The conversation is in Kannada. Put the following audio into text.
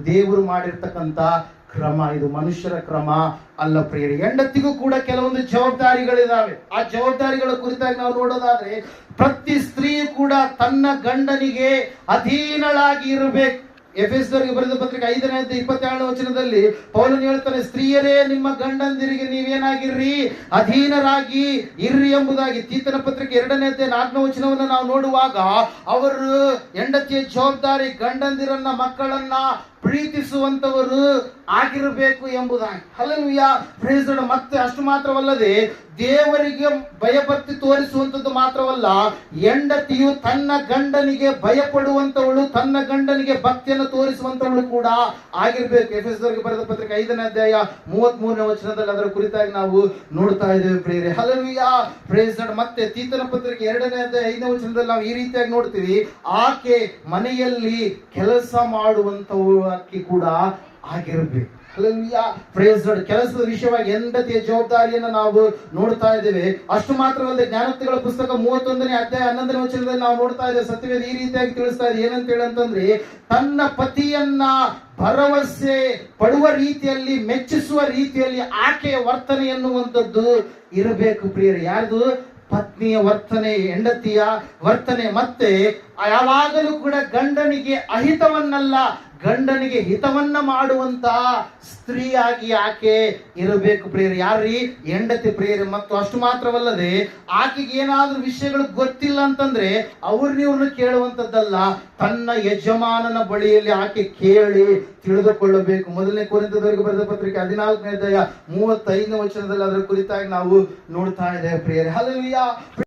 ದೇವರು ಮಾಡಿರ್ತಕ್ಕಂಥ ಕ್ರಮ, ಇದು ಮನುಷ್ಯರ ಕ್ರಮ ಅಲ್ಲ ಪ್ರಿಯರೇ. ಹೆಂಡತಿಗೂ ಕೂಡ ಕೆಲವೊಂದು ಜವಾಬ್ದಾರಿಗಳಿದಾವೆ. ಆ ಜವಾಬ್ದಾರಿಗಳ ಕುರಿತಾಗಿ ನಾವು ನೋಡೋದಾದ್ರೆ, ಪ್ರತಿ ಸ್ತ್ರೀಯು ಕೂಡ ತನ್ನ ಗಂಡನಿಗೆ ಅಧೀನಳಾಗಿ ಇರಬೇಕು. ಎಫೆಸದವರಿಗೆ ಬರೆದ ಪತ್ರಿಕೆ 5ನೇ ಅಧ್ಯಾಯ 27ನೇ ವಚನದಲ್ಲಿ ಪೌಲನು ಹೇಳ್ತಾನೆ, ಸ್ತ್ರೀಯರೇ ನಿಮ್ಮ ಗಂಡಂದಿರಿಗೆ ನೀವೇನಾಗಿರ್ರಿ, ಅಧೀನರಾಗಿ ಇರ್ರಿ ಎಂಬುದಾಗಿ. ತೀತನ ಪತ್ರಿಕೆ 2ನೇ ಅಧ್ಯಾಯ 4ನೇ ವಚನವನ್ನು ನಾವು ನೋಡುವಾಗ, ಅವರು ಹೆಂಡತಿಯ ಜವಾಬ್ದಾರಿ ಗಂಡಂದಿರನ್ನ, ಮಕ್ಕಳನ್ನ ಪ್ರೀತಿಸುವಂತವರು ಆಗಿರಬೇಕು ಎಂಬುದಾಗಿ. Hallelujah, praise Lord. ಮತ್ತೆ ಅಷ್ಟು ಮಾತ್ರವಲ್ಲದೆ, ದೇವರಿಗೆ ಭಯಭಕ್ತಿ ತೋರಿಸುವಂತದ್ದು ಮಾತ್ರವಲ್ಲ, ಹೆಂಡತಿಯು ತನ್ನ ಗಂಡನಿಗೆ ಭಯಪಡುವಂತವಳು, ತನ್ನ ಗಂಡನಿಗೆ ಭಕ್ತಿಯನ್ನು ತೋರಿಸುವಂತವಳು ಕೂಡ ಆಗಿರ್ಬೇಕು. ಎಫೆಸದವರಿಗೆ ಬರೆದ ಪತ್ರಿಕೆ 5ನೇ ಅಧ್ಯಾಯ 33ನೇ ವಚನದಲ್ಲಿ ಅದರ ಕುರಿತಾಗಿ ನಾವು ನೋಡ್ತಾ ಇದ್ದೇವೆ ಪ್ರಿಯರೇ. Hallelujah, praise Lord. ಮತ್ತೆ ತೀತನ ಪತ್ರಿಕೆ 2ನೇ ಅಧ್ಯಾಯ 5ನೇ ವಚನದಲ್ಲಿ ನಾವು ಈ ರೀತಿಯಾಗಿ ನೋಡ್ತೀವಿ, ಆಕೆ ಮನೆಯಲ್ಲಿ ಕೆಲಸ ಮಾಡುವಂತವಳು ಆಕೆ ಕೂಡ ಆಗಿರಬೇಕು. Hallelujah, praise Lord. ಕೆಲಸದ ವಿಷಯವಾಗಿ ಹೆಂಡತಿಯ ಜವಾಬ್ದಾರಿಯನ್ನು ನಾವು ನೋಡ್ತಾ ಇದ್ದೇವೆ. ಅಷ್ಟು ಮಾತ್ರವಲ್ಲದೆ, ಜ್ಞಾನೋಕ್ತಿಗಳ ಪುಸ್ತಕ 31ನೇ ಅಧ್ಯಾಯ 11ನೇ ವಚನದಲ್ಲಿ ನಾವು ನೋಡ್ತಾ ಇದ್ದೇವೆ, ಸತ್ಯವೇದ ಈ ರೀತಿಯಾಗಿ ತಿಳಿಸ್ತಾ ಇದೆ. ಏನಂತ ಹೇಳಂತಂದ್ರೆ, ತನ್ನ ಪತಿಯನ್ನ ಭರವಸೆ ಪಡುವ ರೀತಿಯಲ್ಲಿ, ಮೆಚ್ಚಿಸುವ ರೀತಿಯಲ್ಲಿ ಆಕೆಯ ವರ್ತನೆ ಎನ್ನುವಂಥದ್ದು ಇರಬೇಕು ಪ್ರಿಯರೇ. ಯಾರ್ದು? ಪತ್ನಿಯ ವರ್ತನೆ, ಹೆಂಡತಿಯ ವರ್ತನೆ. ಮತ್ತೆ ಯಾವಾಗಲೂ ಕೂಡ ಗಂಡನಿಗೆ ಅಹಿತವನ್ನಲ್ಲ, ಗಂಡನಿಗೆ ಹಿತವನ್ನ ಮಾಡುವಂತ ಸ್ತ್ರೀಯಾಗಿ ಆಕೆ ಇರಬೇಕು ಪ್ರಿಯರೇ. ಯಾರ್ರೀ? ಹೆಂಡತಿ ಪ್ರಿಯರೇ. ಮತ್ತು ಅಷ್ಟು ಮಾತ್ರವಲ್ಲದೆ, ಆಕೆಗೆ ಏನಾದ್ರೂ ವಿಷಯಗಳು ಗೊತ್ತಿಲ್ಲ ಅಂತಂದ್ರೆ ಇವ್ರನ್ನ ಕೇಳುವಂತದ್ದಲ್ಲ, ತನ್ನ ಯಜಮಾನನ ಬಳಿಯಲ್ಲಿ ಆಕೆ ಕೇಳಿ ತಿಳಿದುಕೊಳ್ಳಬೇಕು. 1ನೇ ಕೊರಿಂಥದವರಿಗೆ ಬರೆದ ಪತ್ರಿಕೆ 14ನೇ ಅಧ್ಯಾಯ 35ನೇ ವಚನದಲ್ಲಿ ಅದರ ಕುರಿತಾಗಿ ನಾವು ನೋಡ್ತಾ ಇದ್ದೇವೆ ಪ್ರಿಯರೇ. ಹಲ್ಲೆಲೂಯಾ.